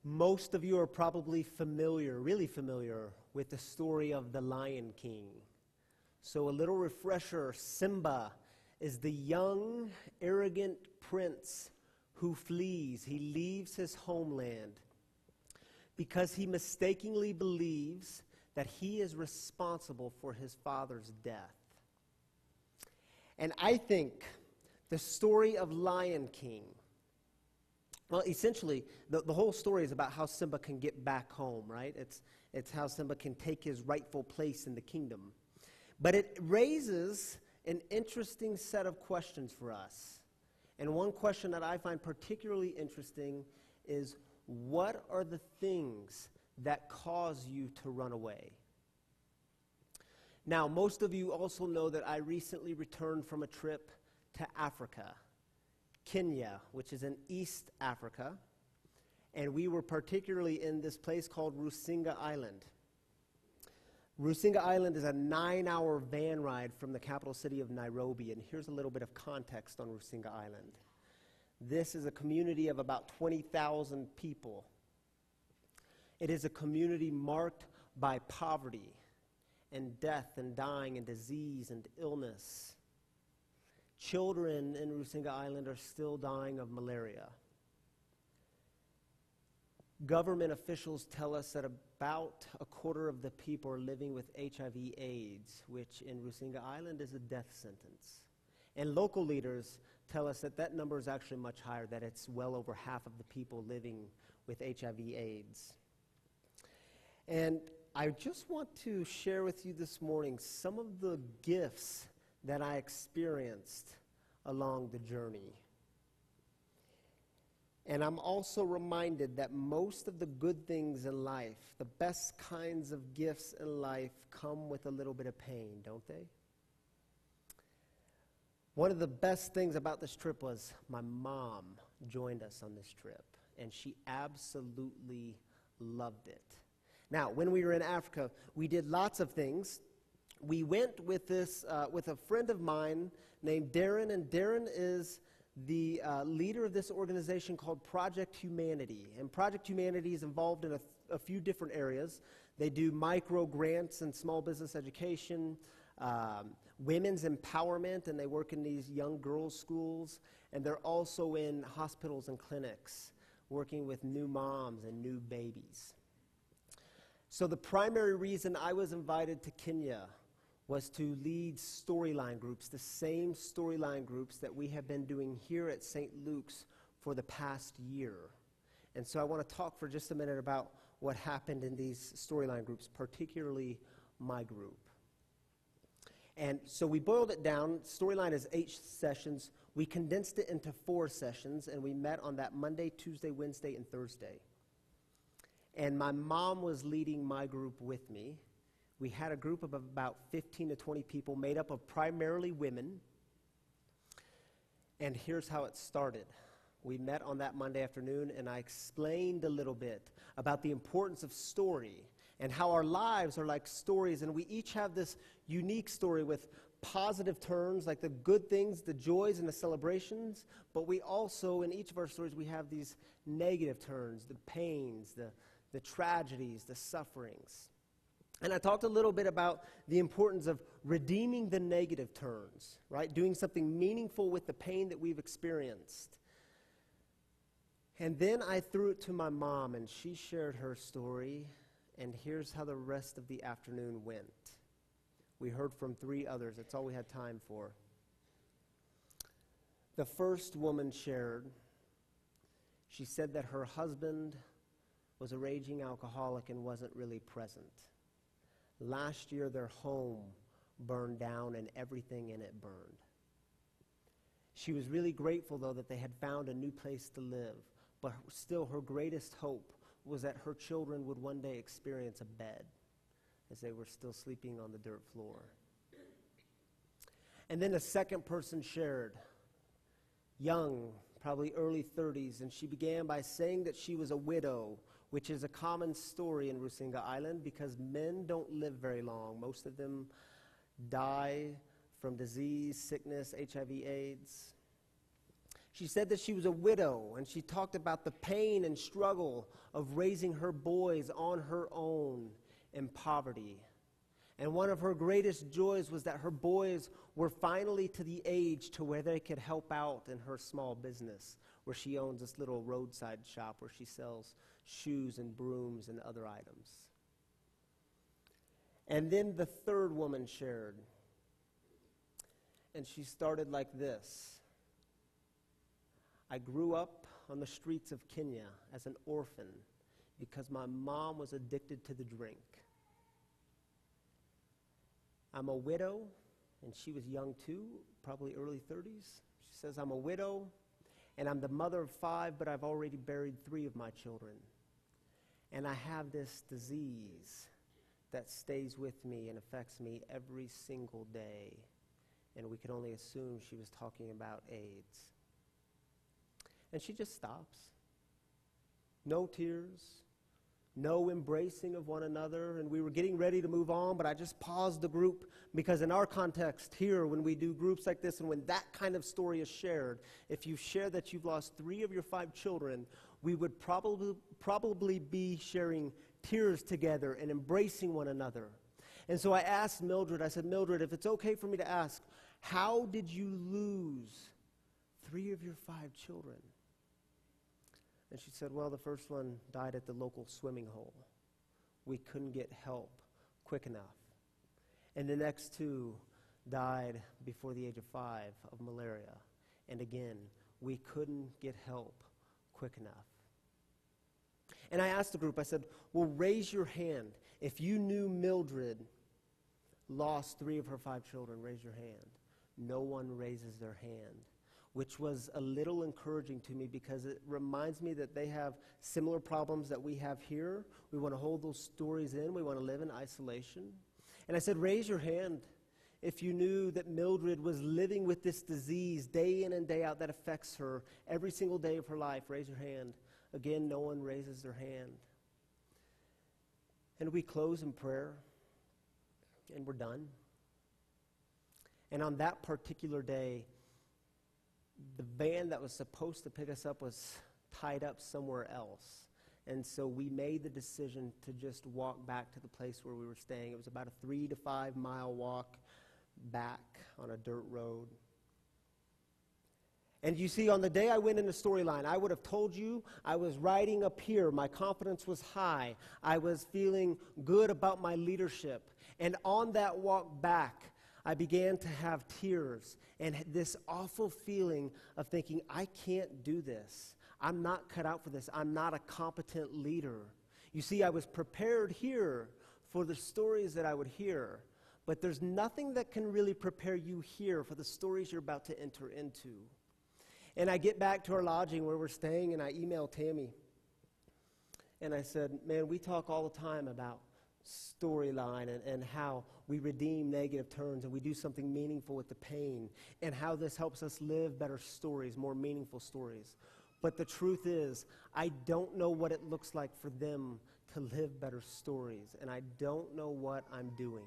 Most of you are probably familiar, really familiar, with the story of the Lion King. So a little refresher, Simba is the young, arrogant prince who flees. He leaves his homeland because he mistakenly believes that he is responsible for his father's death. And I think the story of Lion King, well, essentially, the whole story is about how Simba can get back home, right? It's how Simba can take his rightful place in the kingdom. But it raises an interesting set of questions for us. And one question that I find particularly interesting is, what are the things that cause you to run away? Now, most of you also know that I recently returned from a trip to Africa, Kenya, which is in East Africa, and we were particularly in this place called Rusinga Island. Rusinga Island is a 9-hour van ride from the capital city of Nairobi, and here's a little bit of context on Rusinga Island. This is a community of about 20,000 people. It is a community marked by poverty and death and dying and disease and illness. Children in Rusinga Island are still dying of malaria. Government officials tell us that about a quarter of the people are living with HIV/AIDS, which in Rusinga Island is a death sentence. And local leaders tell us that that number is actually much higher, that it's well over half of the people living with HIV/AIDS. And I just want to share with you this morning some of the gifts that I experienced along the journey. And I'm also reminded that most of the good things in life, the best kinds of gifts in life, come with a little bit of pain, don't they? One of the best things about this trip was my mom joined us on this trip, and she absolutely loved it. Now, when we were in Africa, we did lots of things. We went with a friend of mine named Darren, and Darren is the leader of this organization called Project Humanity. And Project Humanity is involved in a few different areas. They do micro grants and small business education, women's empowerment, and they work in these young girls' schools. And they're also in hospitals and clinics, working with new moms and new babies. So the primary reason I was invited to Kenya was to lead storyline groups, the same storyline groups that we have been doing here at St. Luke's for the past year. And so I want to talk for just a minute about what happened in these storyline groups, particularly my group. And so we boiled it down. Storyline is 8 sessions. We condensed it into 4 sessions, and we met on that Monday, Tuesday, Wednesday, and Thursday. And my mom was leading my group with me. We had a group of about 15 to 20 people made up of primarily women. And here's how it started. We met on that Monday afternoon, and I explained a little bit about the importance of story and how our lives are like stories, and we each have this unique story with positive turns, like the good things, the joys, and the celebrations, but we also, in each of our stories, we have these negative turns, the pains, the tragedies, the sufferings. And I talked a little bit about the importance of redeeming the negative turns, right? Doing something meaningful with the pain that we've experienced. And then I threw it to my mom, and she shared her story, and here's how the rest of the afternoon went. We heard from 3 others. That's all we had time for. The first woman shared. She said that her husband was a raging alcoholic and wasn't really present. Last year, their home burned down and everything in it burned. She was really grateful, though, that they had found a new place to live, but still her greatest hope was that her children would one day experience a bed as they were still sleeping on the dirt floor. And then a second person shared, young, probably early 30s, and she began by saying that she was a widow, which is a common story in Rusinga Island because men don't live very long. Most of them die from disease, sickness, HIV/AIDS. She said that she was a widow, and she talked about the pain and struggle of raising her boys on her own in poverty. And one of her greatest joys was that her boys were finally to the age to where they could help out in her small business, where she owns this little roadside shop where she sells shoes and brooms and other items. And then the third woman shared, and she started like this. I grew up on the streets of Kenya as an orphan because my mom was addicted to the drink. I'm a widow, and she was young too, probably early 30s. She says, I'm a widow, and I'm the mother of 5, but I've already buried 3 of my children. And I have this disease that stays with me and affects me every single day. And we could only assume she was talking about AIDS. And she just stops. No tears, no embracing of one another, and we were getting ready to move on, but I just paused the group because in our context here, when we do groups like this and when that kind of story is shared, if you share that you've lost 3 of your 5 children, we would probably be sharing tears together and embracing one another. And so I asked Mildred, I said, Mildred, if it's okay for me to ask, how did you lose 3 of your 5 children? And she said, well, the first one died at the local swimming hole. We couldn't get help quick enough. And the next 2 died before the age of 5 of malaria. And again, we couldn't get help quick enough. And I asked the group, I said, well, raise your hand. If you knew Mildred lost 3 of her 5 children, raise your hand. No one raises their hand, which was a little encouraging to me because it reminds me that they have similar problems that we have here. We want to hold those stories in. We want to live in isolation. And I said, raise your hand if you knew that Mildred was living with this disease day in and day out that affects her every single day of her life. Raise your hand. Again, no one raises their hand. And we close in prayer, and we're done. And on that particular day, the van that was supposed to pick us up was tied up somewhere else. And so we made the decision to just walk back to the place where we were staying. It was about a 3 to 5 mile walk back on a dirt road. And you see, on the day I went in the storyline, I would have told you I was riding up here. My confidence was high. I was feeling good about my leadership. And on that walk back, I began to have tears and this awful feeling of thinking, I can't do this. I'm not cut out for this. I'm not a competent leader. You see, I was prepared here for the stories that I would hear, but there's nothing that can really prepare you here for the stories you're about to enter into. And I get back to our lodging where we're staying, and I email Tammy. And I said, man, we talk all the time about storyline and how we redeem negative turns and we do something meaningful with the pain and how this helps us live better stories, more meaningful stories. But the truth is, I don't know what it looks like for them to live better stories, and I don't know what I'm doing.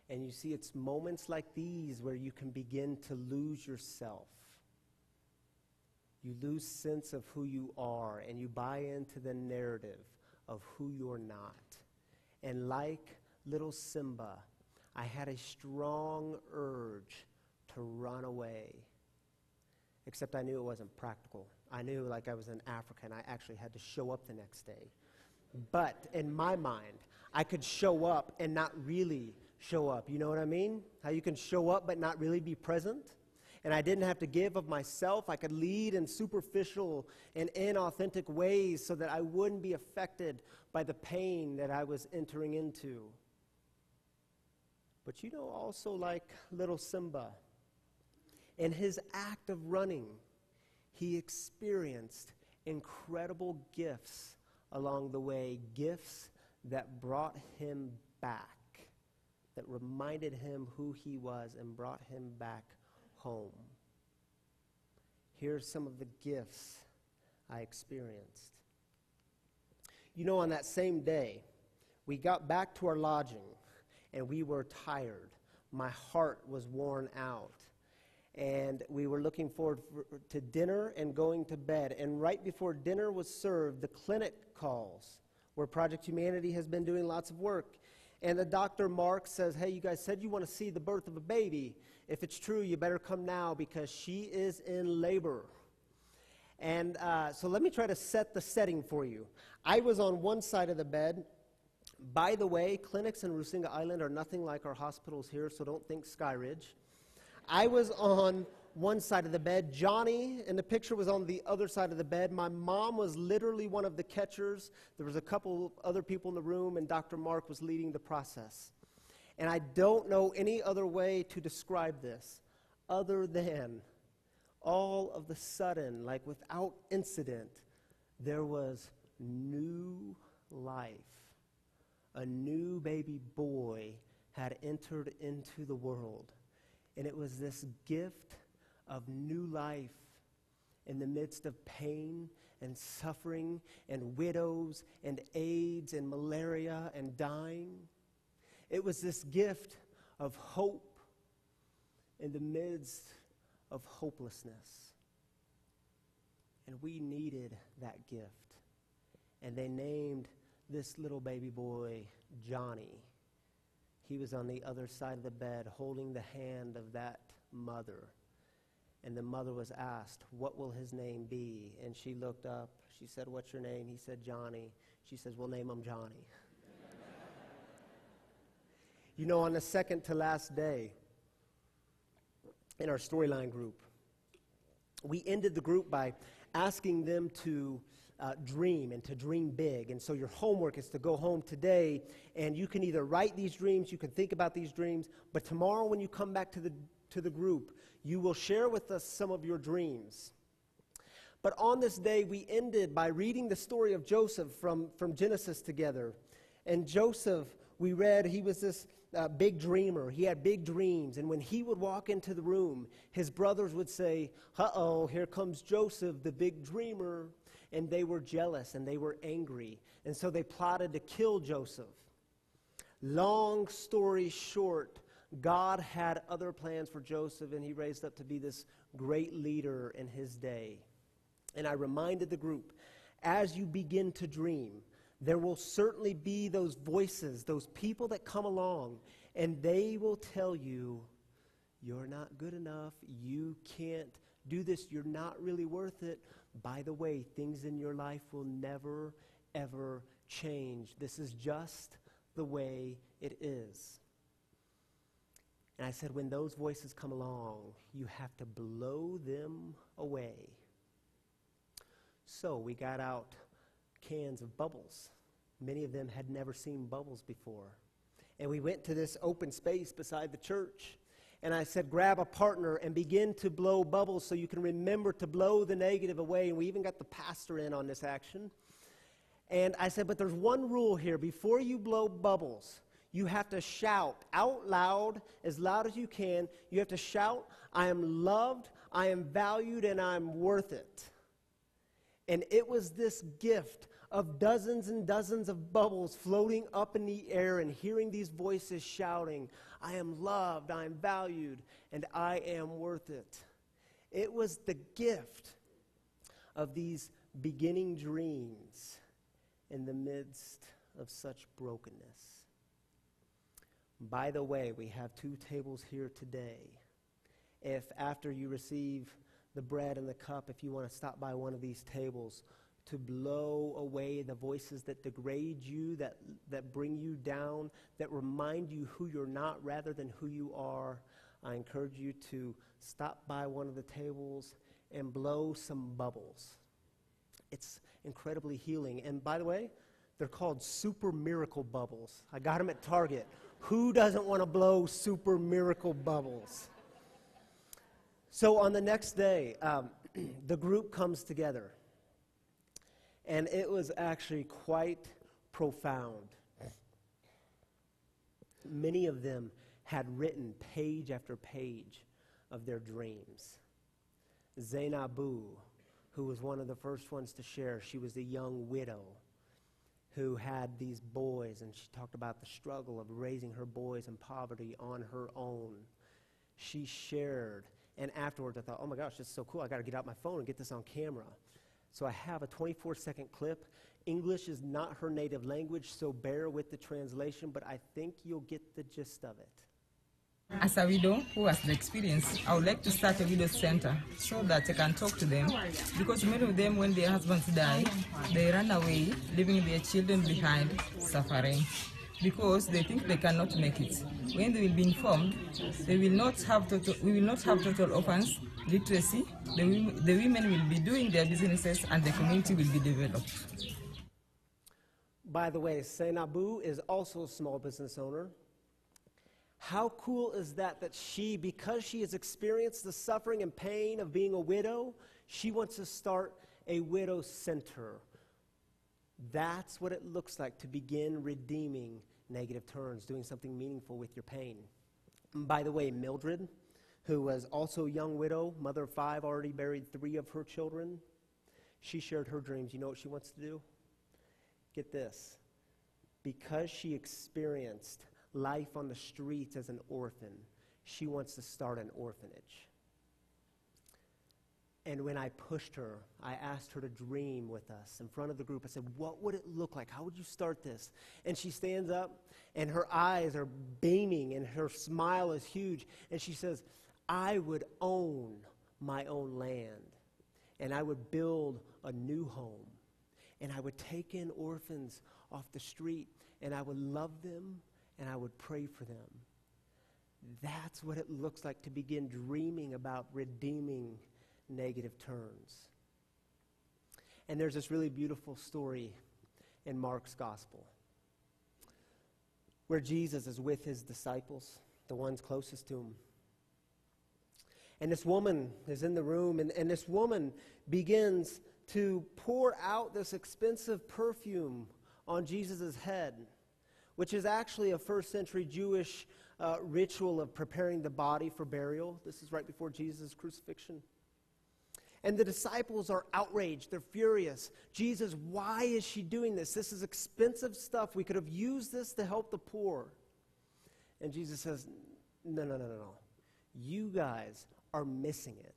And you see, it's moments like these where you can begin to lose yourself. You lose sense of who you are, and you buy into the narrative of who you're not. And like little Simba, I had a strong urge to run away. Except I knew it wasn't practical. I knew like I was in Africa and I actually had to show up the next day. But in my mind, I could show up and not really show up. You know what I mean? How you can show up but not really be present? And I didn't have to give of myself. I could lead in superficial and inauthentic ways so that I wouldn't be affected by the pain that I was entering into. But you know, also like little Simba, in his act of running, he experienced incredible gifts along the way, gifts that brought him back, that reminded him who he was and brought him back home. Here's some of the gifts I experienced. You know, on that same day, we got back to our lodging, and we were tired. My heart was worn out. and we were looking forward to dinner and going to bed. And right before dinner was served, the clinic calls, where Project Humanity has been doing lots of work. And the Dr. Mark says, hey, you guys said you want to see the birth of a baby. If it's true, you better come now because she is in labor. And so let me try to set the setting for you. I was on one side of the bed. By the way, clinics in Rusinga Island are nothing like our hospitals here, so don't think Skyridge. I was on one side of the bed. Johnny in the picture was on the other side of the bed. My mom was literally one of the catchers. There was a couple other people in the room, and Dr. Mark was leading the process. And I don't know any other way to describe this other than all of the sudden, like without incident, there was new life. A new baby boy had entered into the world. And it was this gift of new life in the midst of pain and suffering and widows and AIDS and malaria and dying. It was this gift of hope in the midst of hopelessness. And we needed that gift. And they named this little baby boy Johnny. He was on the other side of the bed holding the hand of that mother. And the mother was asked, what will his name be? And she looked up. She said, what's your name? He said, Johnny. She says, we'll name him Johnny. You know, on the second to last day in our storyline group, we ended the group by asking them to dream and to dream big. And so your homework is to go home today, and you can either write these dreams, you can think about these dreams, but tomorrow when you come back to the group, you will share with us some of your dreams. But on this day, we ended by reading the story of Joseph from Genesis together. And Joseph, we read, he was this big dreamer. He had big dreams. And when he would walk into the room, his brothers would say, uh-oh, here comes Joseph, the big dreamer. And they were jealous and they were angry. And so they plotted to kill Joseph. Long story short, God had other plans for Joseph, and he raised up to be this great leader in his day. And I reminded the group, as you begin to dream, there will certainly be those voices, those people that come along, and they will tell you, you're not good enough, you can't do this, you're not really worth it. By the way, things in your life will never, ever change. This is just the way it is. And I said, when those voices come along, you have to blow them away. So we got out cans of bubbles. Many of them had never seen bubbles before. And we went to this open space beside the church. And I said, grab a partner and begin to blow bubbles so you can remember to blow the negative away. And we even got the pastor in on this action. And I said, but there's one rule here. Before you blow bubbles, you have to shout out loud as you can. You have to shout, I am loved, I am valued, and I'm worth it. And it was this gift of dozens and dozens of bubbles floating up in the air and hearing these voices shouting, I am loved, I am valued, and I am worth it. It was the gift of these beginning dreams in the midst of such brokenness. By the way, we have 2 tables here today. If after you receive the bread and the cup, if you want to stop by one of these tables to blow away the voices that degrade you, that bring you down, that remind you who you're not rather than who you are, I encourage you to stop by one of the tables and blow some bubbles. It's incredibly healing. And by the way, they're called super miracle bubbles. I got them at Target. Who doesn't want to blow super miracle bubbles? So on the next day, the group comes together. And it was actually quite profound. Many of them had written page after page of their dreams. Zainabu, who was one of the first ones to share, she was a young widow who had these boys, and she talked about the struggle of raising her boys in poverty on her own. She shared And afterwards, I thought, oh my gosh, this is so cool. I got to get out my phone and get this on camera. So I have a 24-second clip. English is not her native language, so bear with the translation, but I think you'll get the gist of it. As a widow who has the experience, I would like to start a widow center so that I can talk to them, because many of them, when their husbands die, they run away, leaving their children behind, suffering, because they think they cannot make it. When they will be informed, we will not have total orphans, literacy, the women will be doing their businesses, and the community will be developed. By the way, Senabu is also a small business owner. How cool is that she, because she has experienced the suffering and pain of being a widow, she wants to start a widow center. That's what it looks like to begin redeeming negative turns, doing something meaningful with your pain. And by the way, Mildred, who was also a young widow, mother of 5, already buried 3 of her children, she shared her dreams. You know what she wants to do? Get this. Because she experienced life on the streets as an orphan, she wants to start an orphanage. And when I pushed her, I asked her to dream with us in front of the group. I said, what would it look like? How would you start this? And she stands up, and her eyes are beaming, and her smile is huge. And she says, I would own my own land, and I would build a new home, and I would take in orphans off the street, and I would love them, and I would pray for them. That's what it looks like to begin dreaming about redeeming negative turns. And there's this really beautiful story in Mark's gospel where Jesus is with his disciples, the ones closest to him. And this woman is in the room, and this woman begins to pour out this expensive perfume on Jesus' head, which is actually a first-century Jewish ritual of preparing the body for burial. This is right before Jesus' crucifixion. And the disciples are outraged. They're furious. Jesus, why is she doing this? This is expensive stuff. We could have used this to help the poor. And Jesus says, no. You guys are missing it.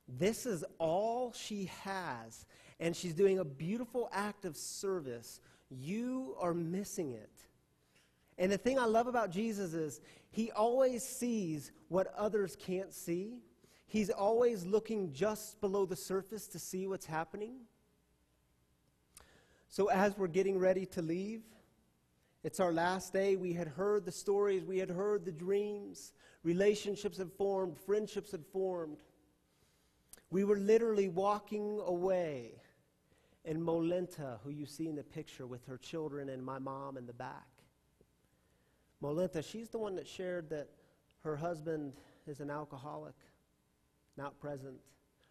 This is all she has, and she's doing a beautiful act of service. You are missing it. And the thing I love about Jesus is he always sees what others can't see. He's always looking just below the surface to see what's happening. So as we're getting ready to leave, it's our last day. We had heard the stories. We had heard the dreams. Relationships had formed. Friendships had formed. We were literally walking away. And Molenta, who you see in the picture with her children and my mom in the back. Molenta, she's the one that shared that her husband is an alcoholic, not present.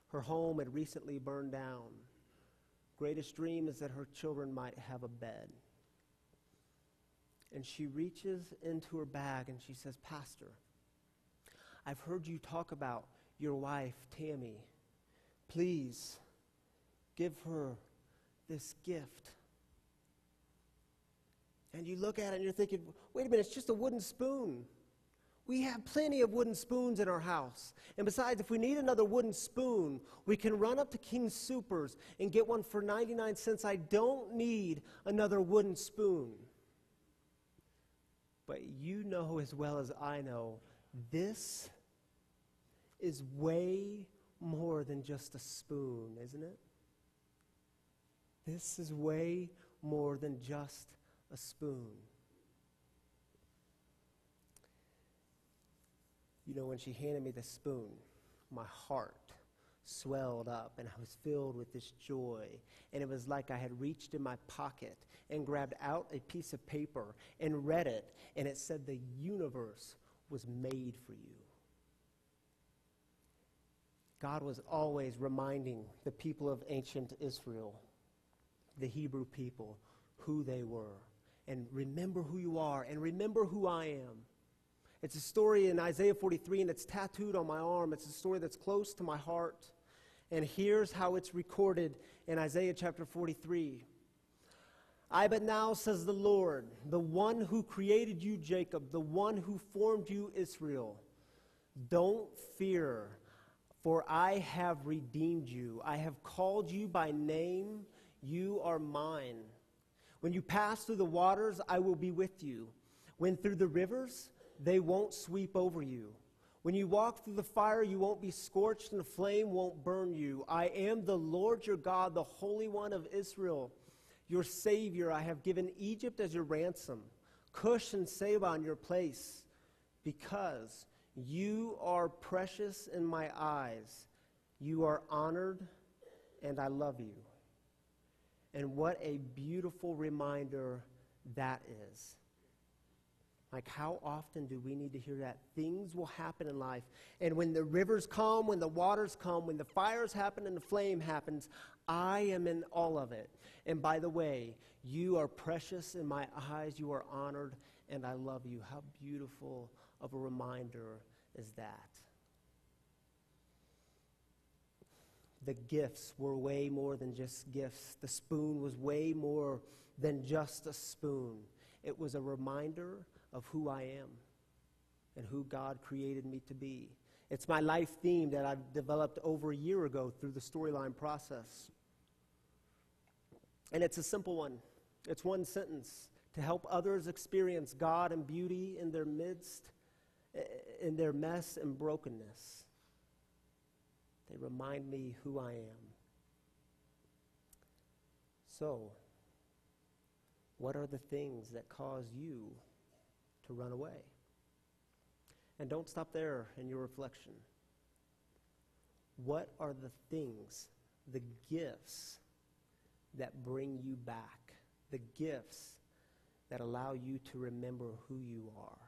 Her home had recently burned down. Greatest dream is that her children might have a bed. And she reaches into her bag and she says, Pastor, I've heard you talk about your wife, Tammy. Please give her this gift. And you look at it and you're thinking, wait a minute, it's just a wooden spoon. We have plenty of wooden spoons in our house. And besides, if we need another wooden spoon, we can run up to King Soopers and get one for 99 cents. I don't need another wooden spoon. But you know as well as I know, this is way more than just a spoon, isn't it? This is way more than just a spoon. You know, when she handed me the spoon, my heart swelled up and I was filled with this joy. And it was like I had reached in my pocket and grabbed out a piece of paper and read it. And it said, the universe was made for you. God was always reminding the people of ancient Israel, the Hebrew people, who they were. And remember who you are, and remember who I am. It's a story in Isaiah 43, and it's tattooed on my arm. It's a story that's close to my heart. And here's how it's recorded in Isaiah chapter 43. I but now, says the Lord, the one who created you, Jacob, the one who formed you, Israel. Don't fear. For I have redeemed you. I have called you by name. You are mine. When you pass through the waters, I will be with you. When through the rivers, they won't sweep over you. When you walk through the fire, you won't be scorched, and the flame won't burn you. I am the Lord your God, the Holy One of Israel, your Savior. I have given Egypt as your ransom, Cush and Seba in your place, because you are precious in my eyes. You are honored, and I love you. And what a beautiful reminder that is. Like, how often do we need to hear that? Things will happen in life. And when the rivers come, when the waters come, when the fires happen and the flame happens, I am in all of it. And by the way, you are precious in my eyes. You are honored, and I love you. How beautiful of a reminder is that? The gifts were way more than just gifts. The spoon was way more than just a spoon. It was a reminder of who I am and who God created me to be. It's my life theme that I've developed over a year ago through the storyline process. And it's a simple one. It's one sentence: to help others experience God and beauty in their midst, in their mess and brokenness. They remind me who I am. So, what are the things that cause you to run away? And don't stop there in your reflection. What are the things, the gifts that bring you back? The gifts that allow you to remember who you are?